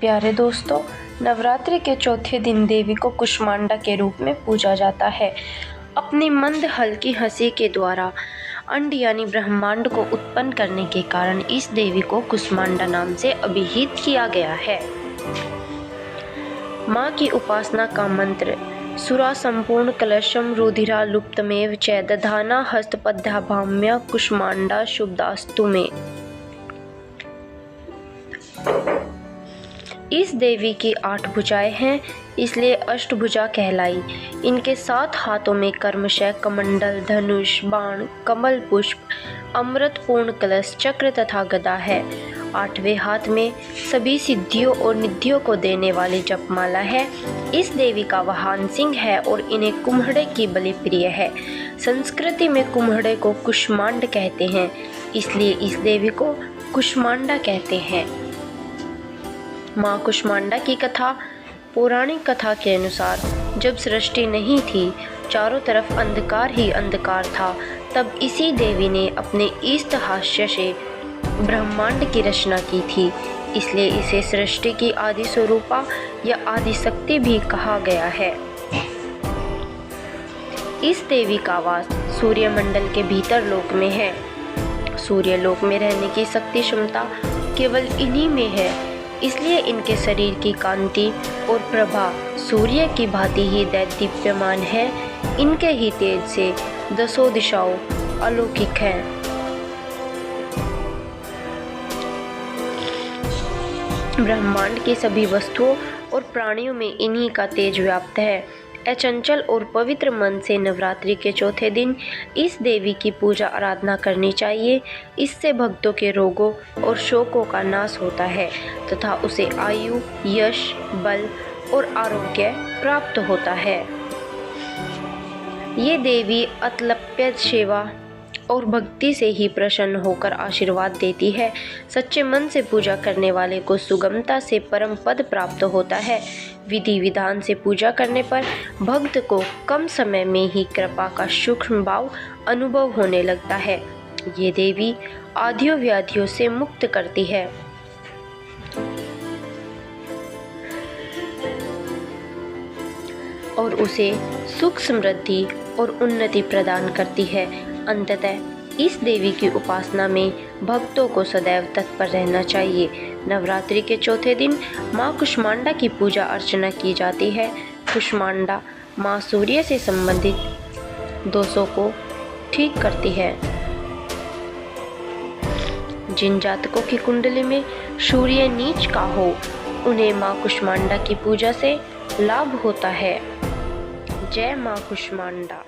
प्यारे दोस्तों, नवरात्रि के चौथे दिन देवी को कुष्मांडा के रूप में पूजा जाता है। अपनी मंद हल्की हंसी के द्वारा अंड यानी ब्रह्मांड को उत्पन्न करने के कारण इस देवी को कुष्मांडा नाम से अभिहित किया गया है। माँ की उपासना का मंत्र सुरा संपूर्ण कलशम रुधिरा लुप्तमेव च दधाना हस्तपद्भाम्या कुष्मांडा शुभदास्तु में। इस देवी की 8 भुजाएं हैं, इसलिए अष्टभुजा कहलाई। इनके 7 हाथों में कर्मशय, कमंडल, धनुष, बाण, कमल पुष्प, अमृत पूर्ण कलश, चक्र तथा गदा है। 8वें हाथ में सभी सिद्धियों और निधियों को देने वाली जपमाला है। इस देवी का वाहन सिंह है और इन्हें कुम्हड़े की बलि प्रिय है। संस्कृति में कुम्हड़े को कुष्मांड कहते हैं, इसलिए इस देवी को कुष्मांडा कहते हैं। माँ कुष्मांडा की कथा पौराणिक कथा के अनुसार जब सृष्टि नहीं थी, चारों तरफ अंधकार ही अंधकार था, तब इसी देवी ने अपने ईस्ट हास्य से ब्रह्मांड की रचना की थी। इसलिए इसे सृष्टि की आदि स्वरूपा या आदि शक्ति भी कहा गया है। इस देवी का वास सूर्य मंडल के भीतर लोक में है। सूर्य लोक में रहने की शक्ति क्षमता केवल इन्हीं में है, इसलिए इनके शरीर की कांति और प्रभा सूर्य की भांति ही दैदीप्यमान है। इनके ही तेज से 10 दिशाओं अलौकिक हैं। ब्रह्मांड की सभी वस्तुओं और प्राणियों में इन्हीं का तेज व्याप्त है। अचंचल और पवित्र मन से नवरात्रि के चौथे दिन इस देवी की पूजा आराधना करनी चाहिए। इससे भक्तों के रोगों और शोकों का नाश होता है तथा उसे आयु, यश, बल और आरोग्य प्राप्त होता है। ये देवी अतलप्य सेवा और भक्ति से ही प्रसन्न होकर आशीर्वाद देती है। सच्चे मन से पूजा करने वाले को सुगमता से परम पद प्राप्त होता है। विधि विधान से पूजा करने पर भक्त को कम समय में ही कृपा का सूक्ष्म भाव अनुभव होने लगता है। ये देवी आधियों व्याधियों से मुक्त करती है। और उसे सुख, समृद्धि और उन्नति प्रदान करती है। अंततः इस देवी की उपासना में भक्तों को सदैव तत्पर रहना चाहिए। नवरात्रि के चौथे दिन माँ कुष्मांडा की पूजा अर्चना की जाती है। कुष्मांडा माँ सूर्य से संबंधित दोषों को ठीक करती है। जिन जातकों की कुंडली में सूर्य नीच का हो, उन्हें माँ कुष्मांडा की पूजा से लाभ होता है। जय माँ कुष्मांडा।